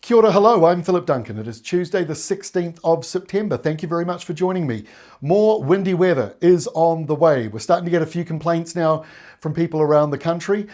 Kia ora, hello, I'm Philip Duncan. It is Tuesday the 16th of September. Thank you very much for joining me. More windy weather is on the way. We're starting to get a few complaints now from people around the country,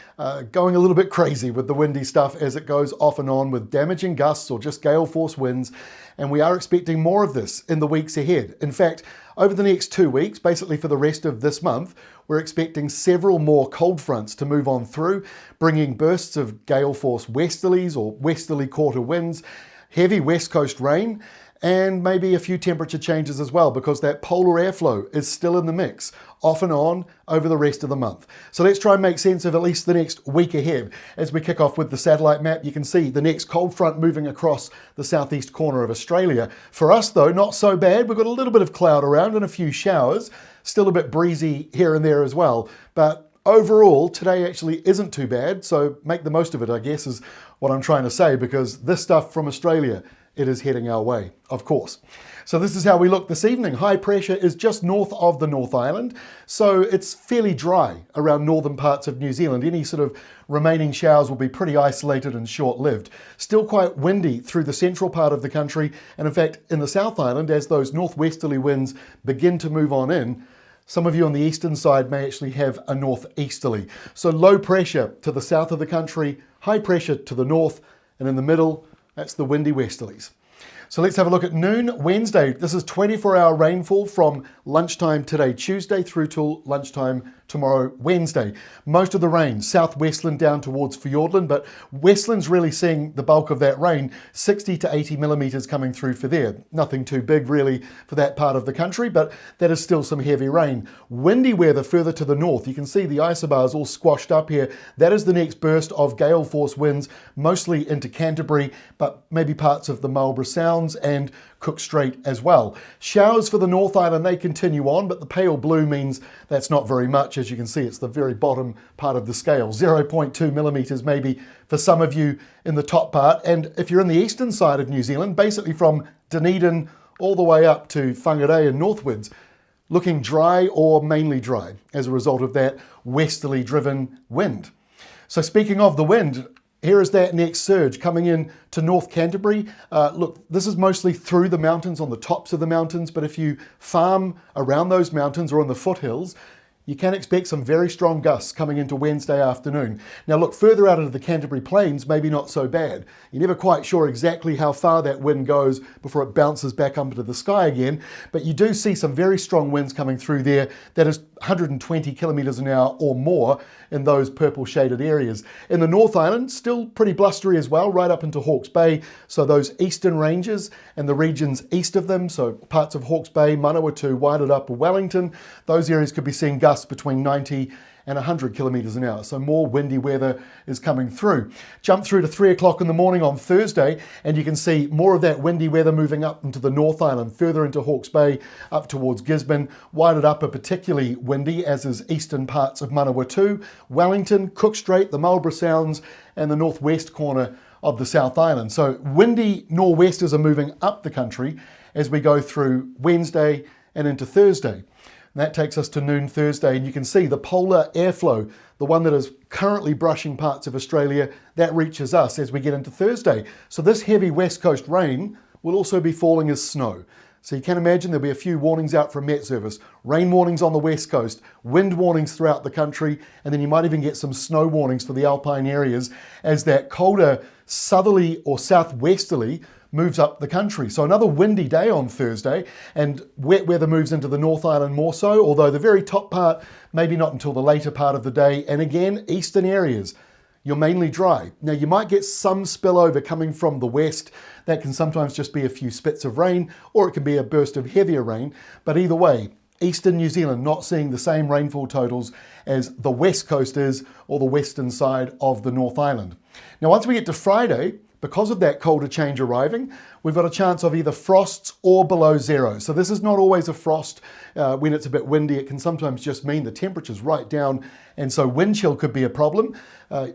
going a little bit crazy with the windy stuff as it goes off and on with damaging gusts or just gale force winds. And we are expecting more of this in the weeks ahead. In fact, over the next 2 weeks, basically for the rest of this month, we're expecting several more cold fronts to move on through, bringing bursts of gale force westerlies or westerly quarter winds, heavy west coast rain, and maybe a few temperature changes as well, because that polar airflow is still in the mix, off and on over the rest of the month. So let's try and make sense of at least the next week ahead. As we kick off with the satellite map, you can see the next cold front moving across the southeast corner of Australia. For us though, not so bad. We've got a little bit of cloud around and a few showers, still a bit breezy here and there as well. But overall, today actually isn't too bad, so make the most of it, I guess, is what I'm trying to say, because this stuff from Australia, it is heading our way, of course. So this is how we look this evening. High pressure is just north of the North Island, so it's fairly dry around northern parts of New Zealand. Any sort of remaining showers will be pretty isolated and short-lived. Still quite windy through the central part of the country, and in fact in the South Island, as those northwesterly winds begin to move on in, some of you on the eastern side may actually have a northeasterly. So low pressure to the south of the country, high pressure to the north, and in the middle, that's the windy westerlies. So let's have a look at noon Wednesday. This is 24-hour rainfall from lunchtime today, Tuesday, through till lunchtime tomorrow, Wednesday. Most of the rain, southwestland down towards Fiordland, but Westland's really seeing the bulk of that rain, 60 to 80 millimetres coming through for there. Nothing too big really for that part of the country, but that is still some heavy rain. Windy weather further to the north. You can see the isobars all squashed up here. That is the next burst of gale force winds, mostly into Canterbury, but maybe parts of the Marlborough Sounds and Cook Strait as well. Showers for the North Island, they continue on, but the pale blue means that's not very much. As you can see, it's the very bottom part of the scale, 0.2 millimetres maybe for some of you in the top part. And if you're in the eastern side of New Zealand, basically from Dunedin all the way up to Whangarei and northwards, looking dry or mainly dry as a result of that westerly driven wind. So speaking of the wind, here is that next surge coming in to North Canterbury. Look, this is mostly through the mountains, on the tops of the mountains, but if you farm around those mountains or on the foothills, you can expect some very strong gusts coming into Wednesday afternoon. Now look, further out into the Canterbury Plains, maybe not so bad. You're never quite sure exactly how far that wind goes before it bounces back up into the sky again, but you do see some very strong winds coming through there. That is 120 kilometres an hour or more in those purple shaded areas. In the North Island, still pretty blustery as well, right up into Hawke's Bay. So those eastern ranges and the regions east of them, so parts of Hawke's Bay, Manawatu, Wairarapa, Wellington, those areas could be seeing gusts between 90 and 100 kilometres an hour. So more windy weather is coming through. Jump through to 3 o'clock in the morning on Thursday, and you can see more of that windy weather moving up into the North Island, further into Hawke's Bay, up towards Gisborne. Wairarapa particularly windy, as is eastern parts of Manawatu, Wellington, Cook Strait, the Marlborough Sounds, and the northwest corner of the South Island. So windy nor'westers are moving up the country as we go through Wednesday and into Thursday. And that takes us to noon Thursday, and you can see the polar airflow, the one that is currently brushing parts of Australia, that reaches us as we get into Thursday. So this heavy west coast rain will also be falling as snow. So you can imagine there'll be a few warnings out from Met Service, rain warnings on the west coast, wind warnings throughout the country, and then you might even get some snow warnings for the alpine areas as that colder southerly or southwesterly moves up the country. So another windy day on Thursday, and wet weather moves into the North Island more so, although the very top part, maybe not until the later part of the day. And again, eastern areas, you're mainly dry. Now you might get some spillover coming from the west. That can sometimes just be a few spits of rain, or it can be a burst of heavier rain. But either way, eastern New Zealand not seeing the same rainfall totals as the west coast is, or the western side of the North Island. Now once we get to Friday, because of that colder change arriving, we've got a chance of either frosts or below zero. So this is not always a frost. When it's a bit windy, it can sometimes just mean the temperature's right down, and so wind chill could be a problem.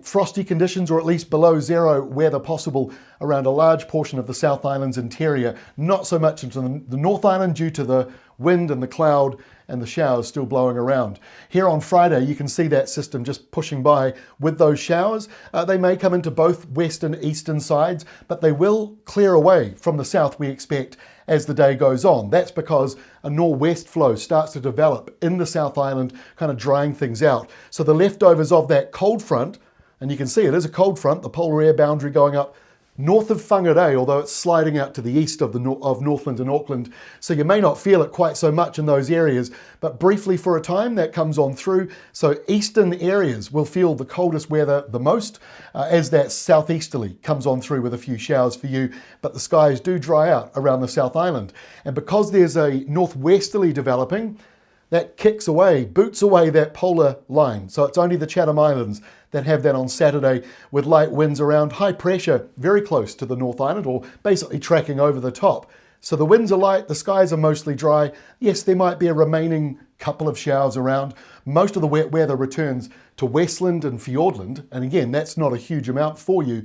Frosty conditions, or at least below zero weather possible around a large portion of the South Island's interior. Not so much into the North Island due to the wind and the cloud and the showers still blowing around. Here on Friday, you can see that system just pushing by with those showers. They may come into both west and eastern sides, but they will clear away from the south, we expect, as the day goes on. That's because a northwest flow starts to develop in the South Island, kind of drying things out. So the leftovers of that cold front, and you can see it is a cold front, the polar air boundary going up north of Whangarei, although it's sliding out to the east of Northland and Auckland, so you may not feel it quite so much in those areas, but briefly for a time that comes on through. So eastern areas will feel the coldest weather the most as that southeasterly comes on through with a few showers for you, but the skies do dry out around the South Island. And because there's a northwesterly developing, that kicks away, boots away that polar line. So it's only the Chatham Islands that have that on Saturday, with light winds around, high pressure very close to the North Island, or basically tracking over the top. So the winds are light, the skies are mostly dry. Yes, there might be a remaining couple of showers around. Most of the wet weather returns to Westland and Fiordland, and again, that's not a huge amount for you.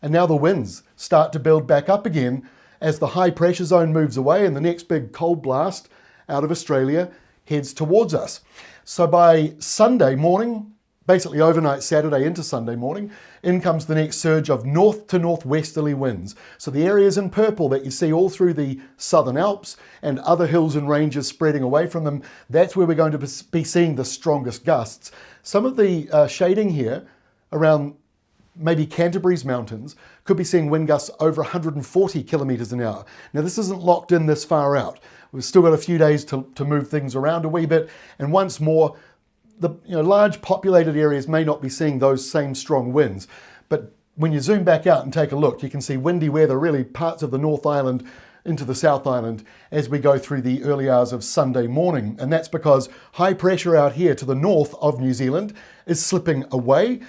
And now the winds start to build back up again as the high pressure zone moves away and the next big cold blast out of Australia heads towards us. So by Sunday morning, basically overnight Saturday into Sunday morning, in comes the next surge of north to northwesterly winds. So the areas in purple that you see all through the Southern Alps and other hills and ranges spreading away from them, that's where we're going to be seeing the strongest gusts. Some of the shading here around maybe Canterbury's mountains could be seeing wind gusts over 140 kilometres an hour. Now this isn't locked in this far out. We've still got a few days to move things around a wee bit, and once more, the large populated areas may not be seeing those same strong winds. But when you zoom back out and take a look, you can see windy weather, really parts of the North Island into the South Island as we go through the early hours of Sunday morning. And that's because high pressure out here to the north of New Zealand is slipping away,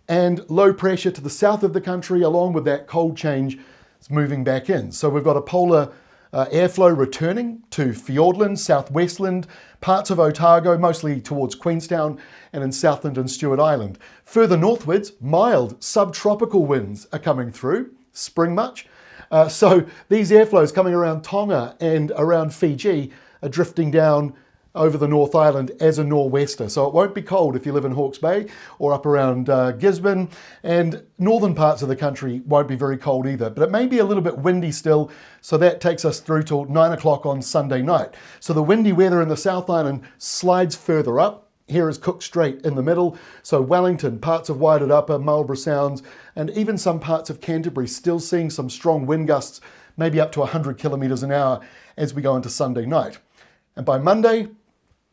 and low pressure to the south of the country, along with that cold change, is moving back in. So we've got a polar airflow returning to Fiordland, Southwestland, parts of Otago, mostly towards Queenstown, and in Southland and Stewart Island. Further northwards, mild subtropical winds are coming through. Spring much? So these airflows coming around Tonga and around Fiji are drifting down over the North Island as a nor'wester. So it won't be cold if you live in Hawke's Bay or up around Gisborne, and northern parts of the country won't be very cold either, but it may be a little bit windy still, so that takes us through till 9 o'clock on Sunday night. So the windy weather in the South Island slides further up. Here is Cook Strait in the middle, so Wellington, parts of Waited Upper, Marlborough Sounds, and even some parts of Canterbury still seeing some strong wind gusts, maybe up to 100 kilometres an hour as we go into Sunday night. And by Monday,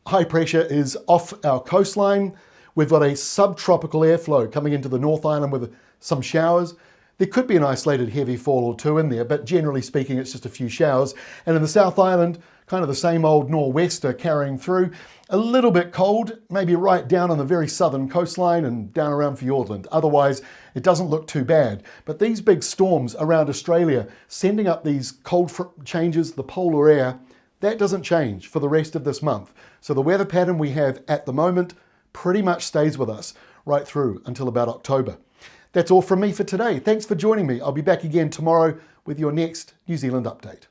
high pressure is off our coastline. We've got a subtropical airflow coming into the North Island with some showers. There could be an isolated heavy fall or two in there, but generally speaking, it's just a few showers. And in the South Island, kind of the same old nor'wester carrying through. A little bit cold, maybe right down on the very southern coastline and down around Fiordland. Otherwise, it doesn't look too bad. But these big storms around Australia, sending up these cold changes, the polar air, that doesn't change for the rest of this month. So the weather pattern we have at the moment pretty much stays with us right through until about October. That's all from me for today. Thanks for joining me. I'll be back again tomorrow with your next New Zealand update.